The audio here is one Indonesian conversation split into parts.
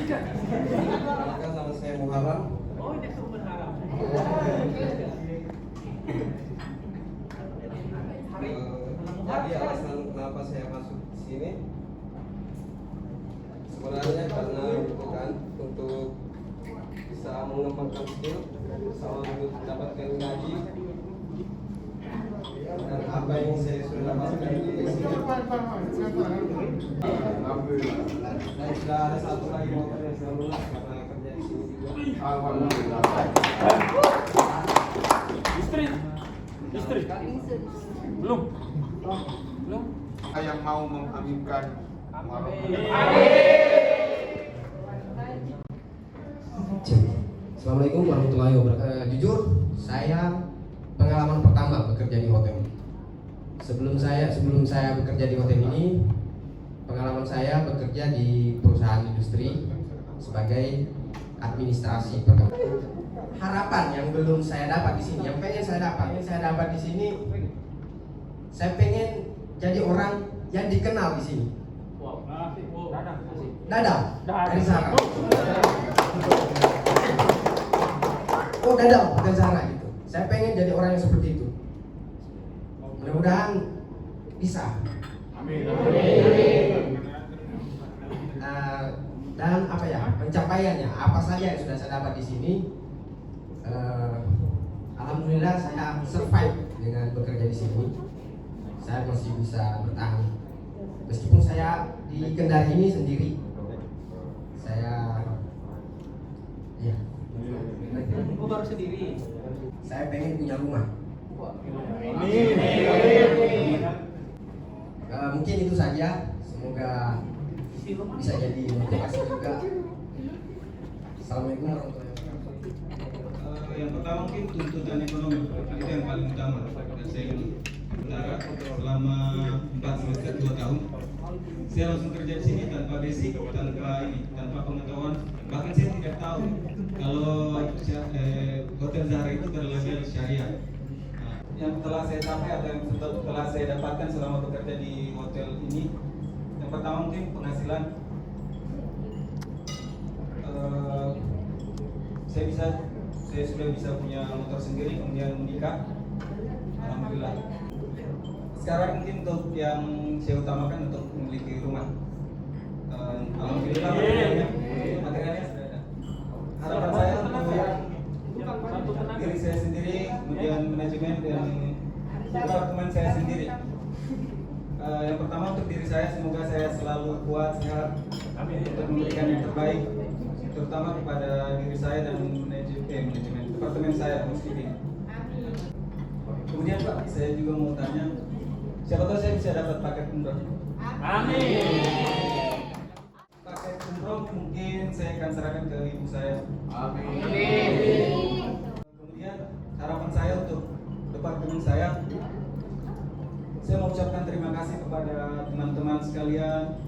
Perkenalkan, nama saya Muharram. Oh, ini sumber haram. Jadi alasan kenapa saya masuk di sini sebenarnya karena bukan untuk bisa mengembangkan skill sama untuk mendapatkan gaji dan apa yang saya sudah dapatkan di sini. Dan sudah ada satu lagi motor yang saya lulus karena kerja di sini juga. Alhamdulillah. Istri. Belum. Yang mau mengaminkan. Assalamualaikum warahmatullahi wabarakatuh. Jujur, saya pengalaman pertama bekerja di hotel. Sebelum saya bekerja di hotel ini, pengalaman saya bekerja di perusahaan industri sebagai administrasi. Harapan yang belum saya dapat di sini, yang pengen saya dapat di sini, saya pengen jadi orang yang dikenal di sini. Dadang dari Sarah. Oh, Dadang bukan Sarah gitu. Saya pengen jadi orang yang seperti itu. Mudah-mudahan bisa. Amin. Dan apa ya, pencapaiannya apa saja yang sudah saya dapat di sini. Alhamdulillah saya survive dengan bekerja di sini. Saya masih bisa bertahan. Meskipun saya di Kendari ini sendiri. Saya ya. Oh, baru sendiri. Saya pengen punya rumah. Mungkin itu saja. Semoga bisa jadi motivasi juga. Assalamualaikum warahmatullahi wabarakatuh. Yang pertama mungkin tuntutan ekonomi itu yang paling utama. Dan saya sementara selama 4 semester 2 tahun saya langsung kerja di sini tanpa basic, tanpa pengetahuan. Bahkan saya tidak tahu kalau hotel Zahra itu berlabel syariah. Nah, yang telah saya capai atau yang telah saya dapatkan selama bekerja di hotel ini, yang pertama mungkin penghasilan. Saya sudah bisa punya motor sendiri, kemudian menikah. Alhamdulillah. Sekarang mungkin untuk yang saya utamakan untuk memiliki rumah. Alhamdulillah materialnya sudah ada. Harapan saya untuk diri saya sendiri, kemudian manajemen dan departemen saya sendiri. Yang pertama untuk diri saya, semoga saya selalu kuat, sehat, untuk memberikan yang terbaik, terutama kepada diri saya dan manajemen departemen saya Muslimin. Kemudian Pak, saya juga mau tanya, siapa tahu saya bisa dapat paket umroh. Amin. Paket umroh mungkin saya akan serahkan ke ibu saya. Amin. Kemudian harapan saya untuk departemen saya mau ucapkan terima kasih kepada teman-teman sekalian,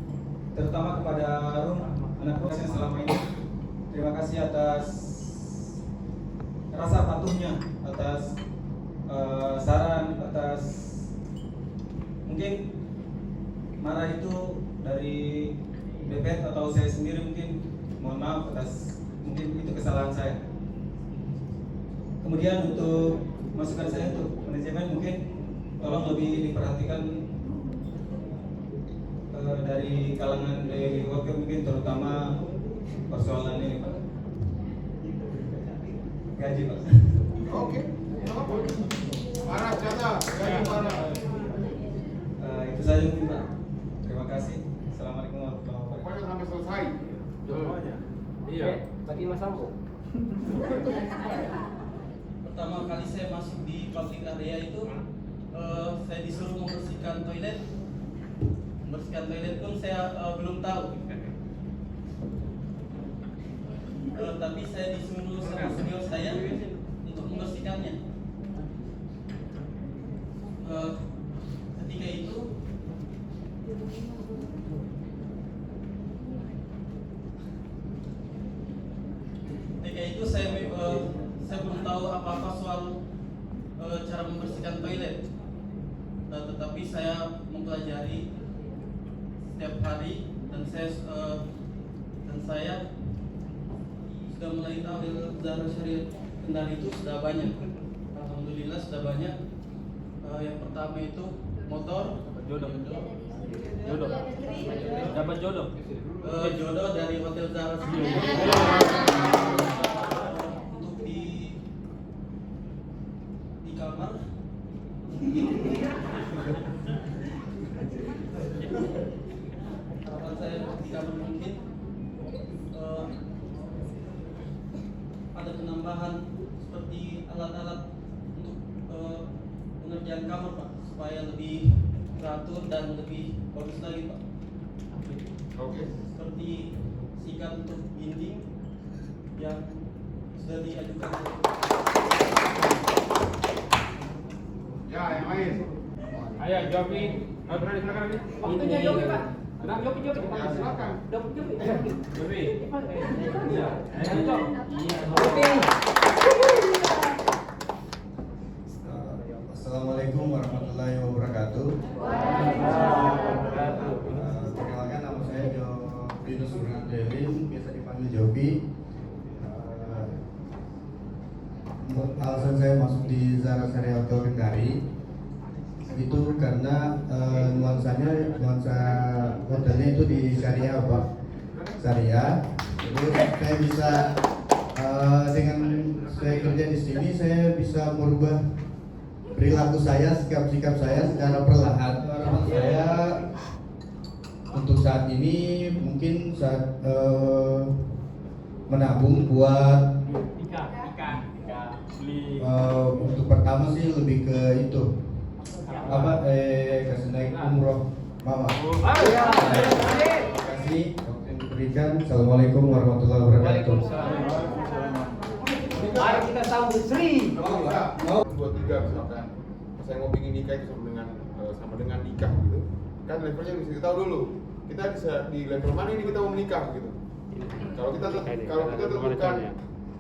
terutama kepada Rum, anak buah yang selama ini. Terima kasih atas rasa patuhnya, atas saran, atas mungkin marah itu dari BPT atau saya sendiri, mungkin mohon maaf atas mungkin itu kesalahan saya. Kemudian untuk masukan saya untuk manajemen, mungkin tolong lebih diperhatikan dari kalangan dari worker, mungkin terutama persoalan ini Pak, gaji Pak. Oke. Marah jatah, gaji marah. Itu saja mungkin Pak. Terima kasih. Assalamualaikum warahmatullahi wabarakatuh. Pokoknya sampai selesai. Iya. Bagi Mas Sambo. Pertama kali saya masuk di public area itu, saya disuruh membersihkan toilet. Membersihkan toilet pun saya belum tahu. Tapi saya disuruh sama senior saya untuk membersihkannya. Ketika itu saya belum tahu apa-apa soal cara membersihkan toilet. Tetapi saya mempelajari setiap hari dan saya sudah mulai tahlil Zahra Syariah Kendari itu sudah banyak. Alhamdulillah sudah banyak. Yang pertama itu motor, Jodoh. Dapat jodoh. jodoh dari Hotel Zahra sendiri. Untuk di kamar. Harapan saya di kamar mungkin ada penambahan seperti alat-alat untuk pengerjaan kamar Pak, supaya lebih teratur dan lebih bagus lagi Pak. Oke. Seperti sikat untuk dinding yang sudah diajukan. Ya, yang lain. Ayo, Joki. Berani silakan lagi. Waktunya Joki, Pak. Joki. Ya, silakan. Joki. Assalamualaikum warahmatullahi wabarakatuh. Perkenalkan, nama saya Jopinus Surandelin, biasa dipanggil Jopi. Alasan saya masuk di Zahra Syariah Kendari itu karena nuansa hotelnya itu di syariah Pak, syariah. Terus saya bisa dengan saya kerja di sini saya bisa merubah perilaku saya, sikap saya secara perlahan. Harapan saya untuk saat ini mungkin saat menabung buat untuk pertama sih lebih ke itu kasih naik umroh mama. Terima kasih waktu yang diberikan. Assalamualaikum warahmatullahi wabarakatuh. Mari kita sambut Sri. Mau 23 misalkan saya mau bikin nikah itu sama dengan nikah gitu kan, levelnya bisa kita tahu dulu kita bisa di level mana ini kita mau menikah gitu. Kalau kita tentukan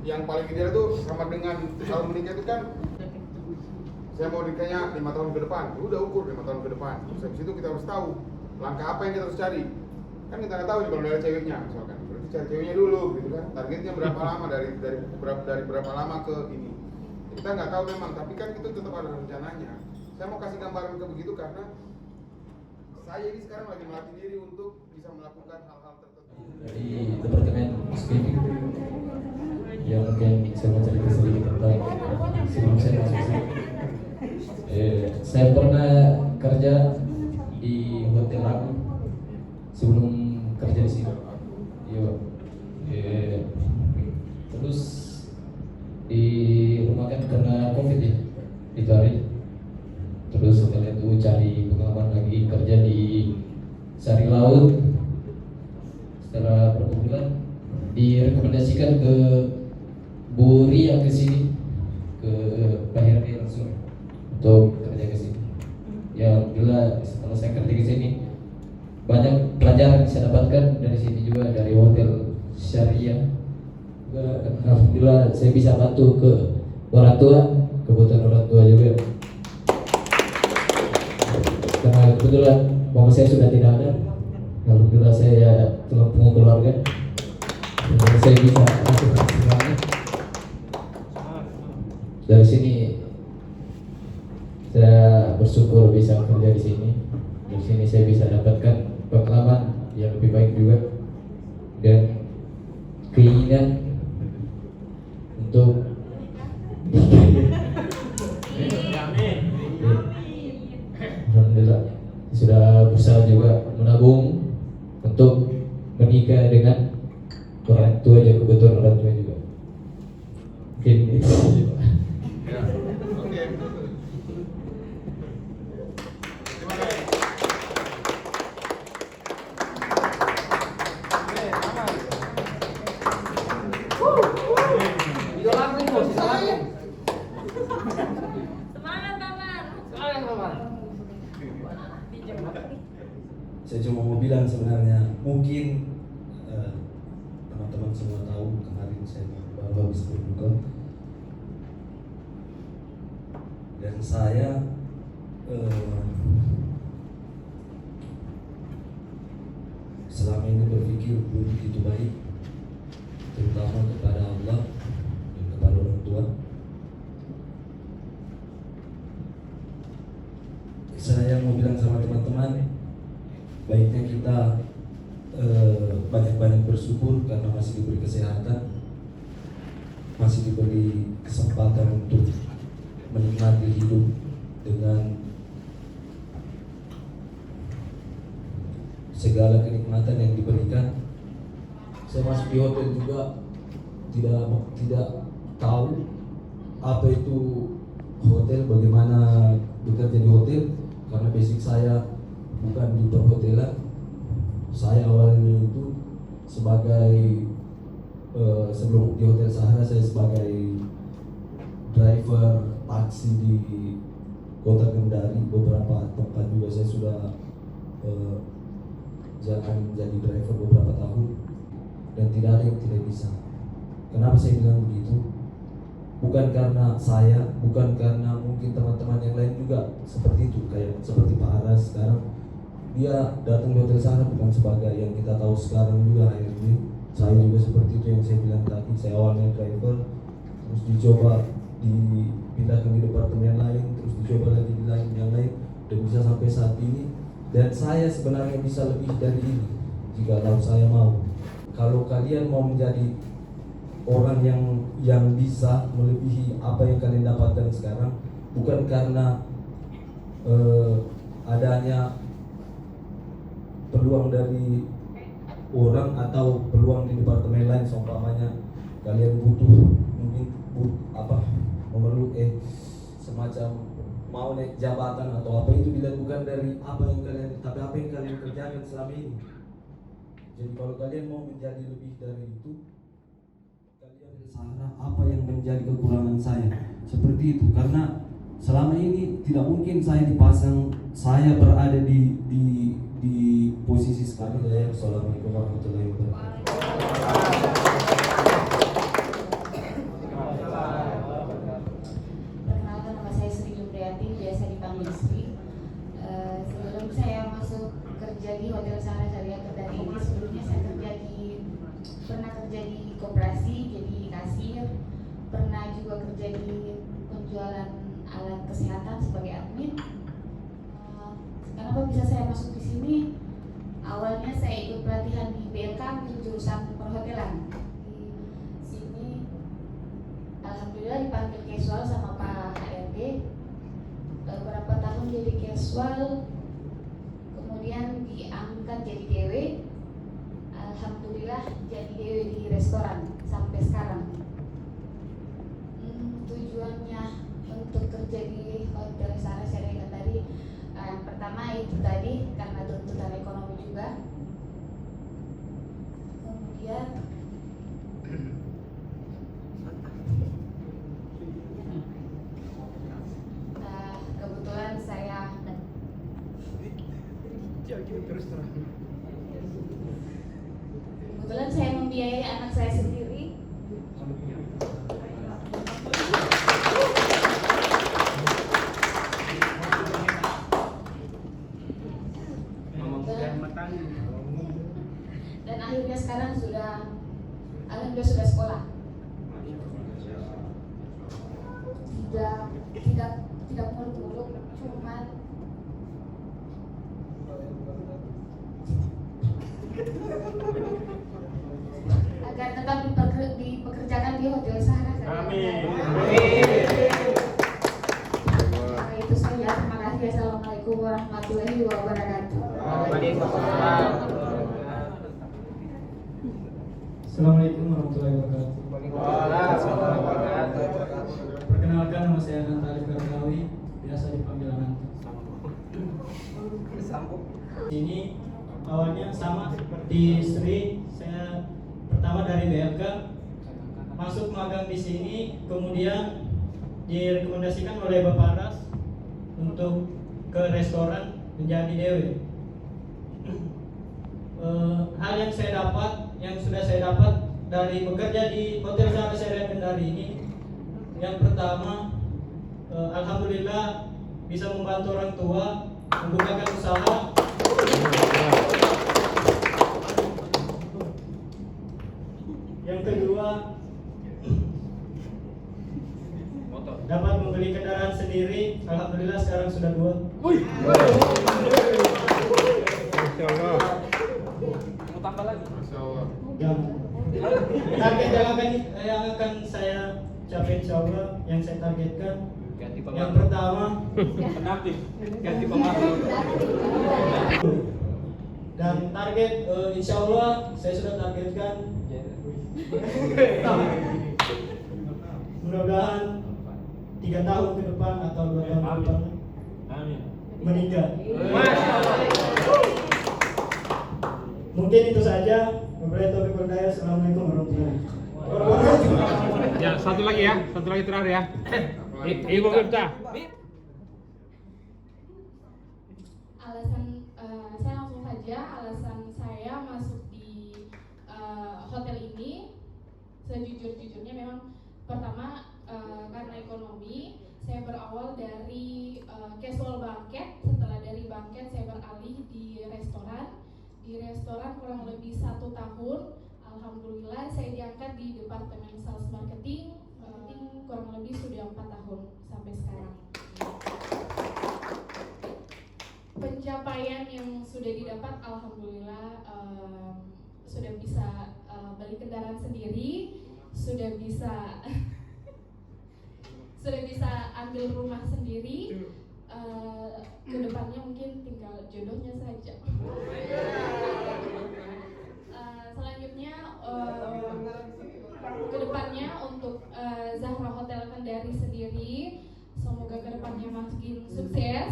yang paling ideal itu sama dengan kalau menikah itu kan saya mau nikahnya 5 tahun ke depan, udah ukur 5 tahun ke depan. Terus habis itu kita harus tahu langkah apa yang kita harus cari. Kan kita nggak tahu nih kalau ada ceweknya misalkan, berarti cari ceweknya dulu gitu kan. Targetnya berapa lama dari berapa lama ke ini. Kita nggak tahu memang, tapi kan itu tetap ada rencananya. Saya mau kasih gambaran ke begitu karena saya ini sekarang lagi melatih diri untuk bisa melakukan hal-hal tertentu. Dari departemen skripsi yang mungkin saya mau cerita sedikit tentang sebelum saya masuk sini. Saya pernah kerja di hotel aku sebelum kerja di sini. Iya. Terus di rumah kan karena COVID ya, itu hari. Terus setelah itu cari pengalaman lagi kerja di Sari Laut. Setelah beberapa bulan direkomendasikan ke Bu Ria ke sini, ke Pak Herdi langsung untuk kerja ke sini. Ya alhamdulillah setelah saya kerja ke sini banyak pelajaran yang saya dapatkan dari sini juga, dari hotel syariah. Juga alhamdulillah saya bisa bantu ke orang tua, kebutuhan orang tua juga. Karena kebetulan mama saya sudah tidak ada, alhamdulillah saya tulang punggung keluarga. Dan saya bisa masuk ke semuanya. Dari sini saya bersyukur bisa kerja di sini. Di sini saya bisa dapatkan pengalaman yang lebih baik juga dan keinginan untuk alhamdulillah sudah berusaha juga menabung untuk menikah dengan orang tua dan kebutuhan orang tua juga. Mungkin itu saja, Pak. Ya. Oke. Idola ini bos, idola. Semangat, Bapak. Semangat, Bapak. Saya cuma mau bilang sebenarnya mungkin teman-teman semua tahu kemarin saya baru habis berbuka dan saya selama ini berpikir belum begitu baik, terutama kepada Allah dan kepada orang tua. Saya mau bilang sama teman-teman, baiknya kita banyak-banyak bersyukur karena masih diberi kesehatan, masih diberi kesempatan untuk menikmati hidup dengan segala kenikmatan yang diberikan. Saya masuk di hotel juga tidak tahu apa itu hotel, bagaimana bekerja di hotel, karena basic saya bukan di perhotelan. Saya awalnya itu sebagai sebelum di Hotel Sahara saya sebagai driver taksi di Kota Kendari. Beberapa tempat juga saya sudah jalan menjadi driver beberapa tahun dan tidak ada yang tidak bisa. Kenapa saya bilang begitu? Bukan karena saya, bukan karena mungkin teman-teman yang lain juga seperti itu, kayak seperti Pak Aras sekarang dia datang di Hotel Sahara bukan sebagai yang kita tahu sekarang juga HRD. Saya juga seperti itu yang saya bilang tadi, saya awalnya driver, terus dicoba dipindahkan di departemen lain, terus dicoba lagi di lain yang lain, dan bisa sampai saat ini. Dan saya sebenarnya bisa lebih dari ini jika saya mau. Kalau kalian mau menjadi orang yang bisa melebihi apa yang kalian dapatkan sekarang, bukan karena adanya peluang dari orang atau peluang di departemen lain, seumpamanya kalian butuh mungkin memerlukan semacam mau naik jabatan atau apa, itu dilihat bukan dari apa yang kalian, tapi apa yang kalian kerjakan selama ini. Jadi kalau kalian mau menjadi lebih dari itu, kalian Sahara apa yang menjadi kekurangan saya, seperti itu. Karena selama ini tidak mungkin saya dipasang, saya berada di posisi sekarang. Assalamualaikum warahmatullahi wabarakatuh. Perkenalkan, nama saya Sri Jupriati, biasa dipanggil Sri. Sebelum saya masuk kerja di Hotel Sahara Syariah Kendari ini, sebelumnya saya pernah kerja di koperasi jadi kasir, pernah juga kerja di penjualan alat kesehatan sebagai admin. Kenapa bisa saya masuk di sini? Awalnya saya ikut pelatihan di BLK untuk jurusan perhotelan. Di sini alhamdulillah dipanggil casual sama Pak HRD. Beberapa tahun jadi casual, kemudian diangkat jadi DW. Alhamdulillah jadi DW di restoran sampai sekarang. Tujuannya untuk kerja di Hotel Sahara Syariah tadi, yang pertama itu tadi karena tuntutan ekonomi juga. Kemudian kebetulan saya membiayai anak saya sendiri. Dan akhirnya sekarang alhamdulillah sudah sekolah. Tidak muluk-muluk, cuman agar tetap dipekerjakan di Hotel Sahara. Amin. Itu saja. Terima kasih. Assalamualaikum warahmatullahi wabarakatuh. Assalamualaikum warahmatullahi wabarakatuh. Perkenalkan, nama saya Antali Karnawi, biasa dipanggil Ananta. Ini awalnya sama seperti Sri, saya pertama dari BLK, masuk magang di sini, kemudian direkomendasikan oleh Bapak Aras untuk ke restoran menjadi DW. Hal yang sudah saya dapat dari bekerja di Hotel Sahara Syariah Kendari ini, yang pertama, alhamdulillah bisa membantu orang tua membukakan usaha. Yang kedua, Masya Allah. Mau tambah lagi? Masya Allah. Target yang akan saya capai insya Allah, yang saya targetkan Ganti yang pertama penalti. Ganti pemain. dan target insya Allah saya sudah targetkan mudah-mudahan 3 tahun ke depan atau 2 tahun ke depan Amin. meninggal. Masya Allah. Mungkin itu saja. Wabillahi taufiq wal hidayah. Assalamualaikum warahmatullahi wabarakatuh. Ya, satu lagi terakhir ya. Ibu Miftah. Alasan saya langsung saja, alasan saya masuk di hotel ini sejujur-jujurnya memang pertama karena ekonomi. Saya berawal dari casual banquet, setelah dari banquet saya beralih di restoran. Di restoran kurang lebih 1 tahun, alhamdulillah saya diangkat di departemen sales marketing, kurang lebih sudah 4 tahun sampai sekarang. Pencapaian yang sudah didapat, alhamdulillah sudah bisa beli kendaraan sendiri, sudah bisa sudah bisa ambil rumah sendiri. Kedepannya mungkin tinggal jodohnya saja. Selanjutnya kedepannya untuk Zahra Hotel Kendari sendiri, semoga kedepannya makin sukses.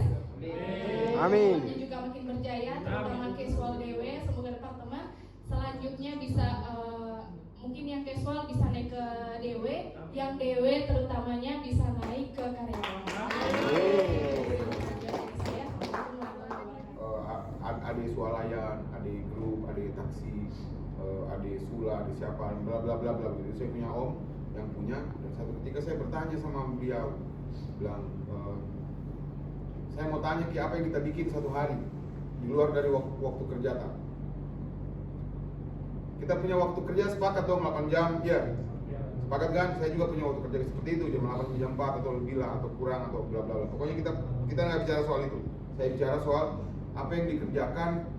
Amin. Kedepannya juga makin berjaya, terutama casual DW. Semoga departemen selanjutnya bisa mungkin yang casual bisa naik ke DW, yang DW terutamanya bisa naik ke karyawan. Ade swalayan, ade grup, ade taksi, ade sula, ade siapa, bla bla bla bla gitu. Saya punya om yang punya, dan satu ketika saya bertanya sama beliau, bilang, saya mau tanya Ki, apa yang kita bikin satu hari di luar dari waktu kerja tak? Kita punya waktu kerja sepakat dong 8 jam, ya. Sepakat kan? Saya juga punya waktu kerja seperti itu, jam 8, jam 4 atau lebih lah, atau kurang atau bla bla bla. Pokoknya kita nggak bicara soal itu. Saya bicara soal apa yang dikerjakan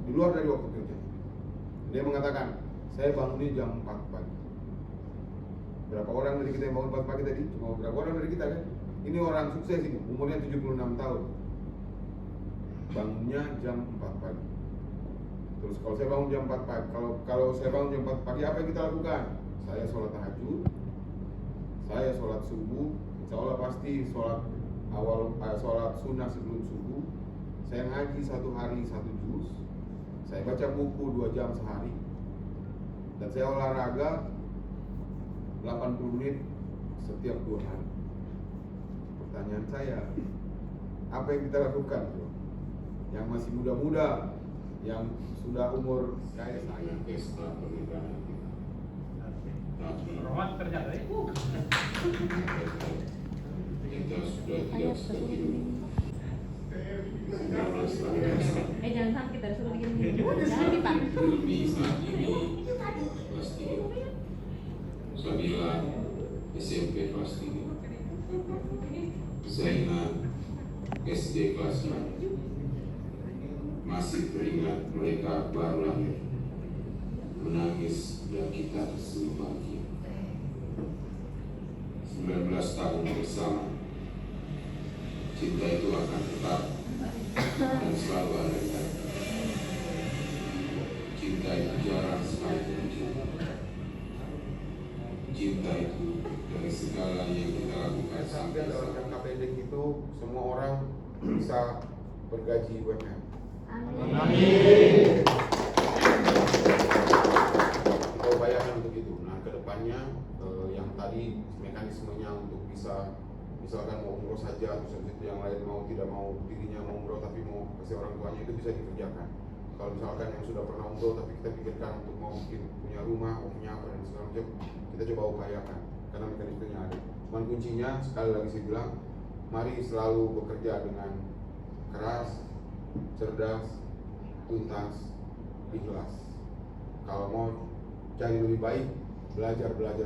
di luar dari waktu kerja. Dia mengatakan, saya bangunnya jam 4 pagi. Berapa orang dari kita yang bangun 4 pagi tadi? Cuma berapa orang dari kita kan? Ini orang sukses ini, umurnya 76 tahun. Bangunnya jam 4 pagi. Terus kalau saya bangun jam 4 pagi, kalau saya bangun jam 4 pagi, apa yang kita lakukan? Saya sholat tahajud, saya sholat subuh, insya Allah pasti sholat sunnah sebelum subuh. Saya ngaji 1 hari 1 juz, saya baca buku 2 jam sehari, dan saya olahraga 80 menit setiap 2 hari. Pertanyaan saya, apa yang kita lakukan? Yang masih muda-muda, yang sudah umur kayak saya. Roman kerja tadi. Kita sudah tidak seperti jangan sampai kita suruh begini. Jangan Pak. lebih saat ini kelas 3 Sabila SMP kelas 3 Zainal SD kelas 6. Masih teringat mereka baru lahir, menangis dan kita tersenyum bahagia. 19 tahun bersama, cinta itu akan tetap dan selalu ada di hati. Cinta itu jarang sekali muncul. Cinta itu dari segala yang kita lakukan sampai dalam jangka pendek itu semua orang bisa bergaji UMR. Amin. Kita bayangkan untuk itu. Nah, kedepannya yang tadi mekanismenya untuk bisa misalkan mau umroh saja, terus habis itu yang lain mau tidak mau dirinya mau umroh tapi mau kasih orang tuanya, itu bisa dikerjakan. Kalau misalkan yang sudah pernah umroh tapi kita pikirkan untuk mau bikin punya rumah, mau punya apa dan segala macam, kita coba upayakan karena mekanismenya ada. Cuman kuncinya sekali lagi saya bilang, mari selalu bekerja dengan keras, cerdas, tuntas, ikhlas. Kalau mau cari lebih baik, belajar terus.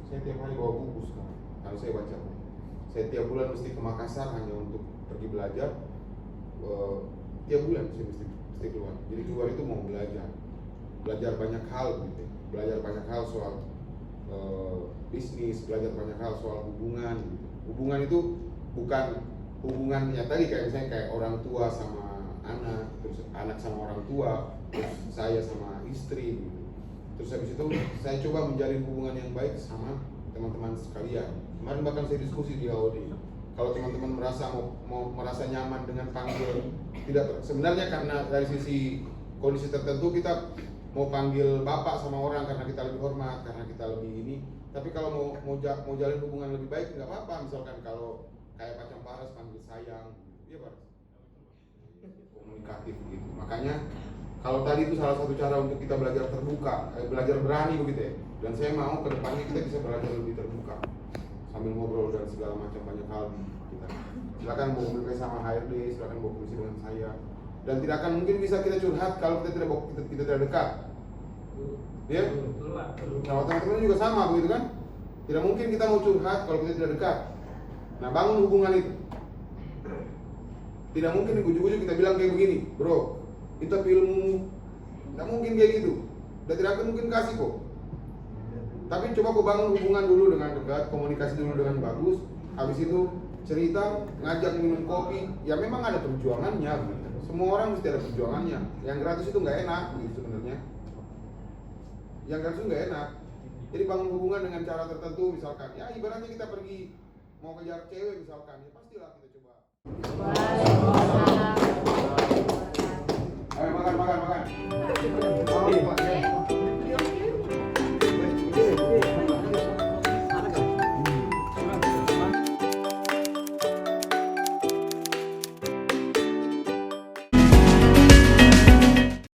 Saya tiap hari bawa buku sekarang, kalau saya baca buku. Saya tiap bulan mesti ke Makassar hanya untuk pergi belajar. tiap bulan saya mesti keluar. Jadi keluar itu mau belajar banyak hal gitu, belajar banyak hal soal bisnis, belajar banyak hal soal hubungan. Gitu. Hubungan itu bukan hubungan ya tadi kayak misalnya kayak orang tua sama anak, terus anak sama orang tua, terus saya sama istri gitu. Terus habis itu saya coba menjalin hubungan yang baik sama teman-teman sekalian. Kemarin bahkan saya diskusi di HOD. Kalau teman-teman mau merasa nyaman dengan panggil tidak sebenarnya karena dari sisi kondisi tertentu kita mau panggil bapak sama orang karena kita lebih hormat, karena kita lebih ini. Tapi kalau mau jalin hubungan lebih baik nggak apa-apa. Misalkan kalau kayak Pak Paras panggil sayang, iya Pak. Komunikatif gitu. Makanya kalau tadi itu salah satu cara untuk kita belajar terbuka, belajar berani begitu ya. Dan saya mau ke depannya kita bisa belajar lebih terbuka sambil ngobrol dan segala macam banyak hal kita. Silakan mau komunikasi sama HRD, silakan mau komunikasi dengan saya. Dan tidak akan mungkin bisa kita curhat kalau kita tidak dekat. Ya? Nah, teman-teman juga sama begitu kan? Tidak mungkin kita mau curhat kalau kita tidak dekat. Nah, bangun hubungan itu. Tidak mungkin ujuk-ujuk kita bilang kayak begini, bro, itu ilmu. Tidak mungkin kayak gitu. Dan tidak akan mungkin kasih kok. Tapi coba kau bangun hubungan dulu dengan dekat, komunikasi dulu dengan bagus. Habis itu cerita, ngajak minum kopi. Ya memang ada perjuangannya. Gitu. Semua orang mesti ada perjuangannya. Yang gratis itu nggak enak, gitu sebenarnya. Yang gratis itu nggak enak. Jadi bangun hubungan dengan cara tertentu, misalkan. Ya ibaratnya kita pergi mau kejar cewek misalkan, ya pastilah kita coba. Ayo makan.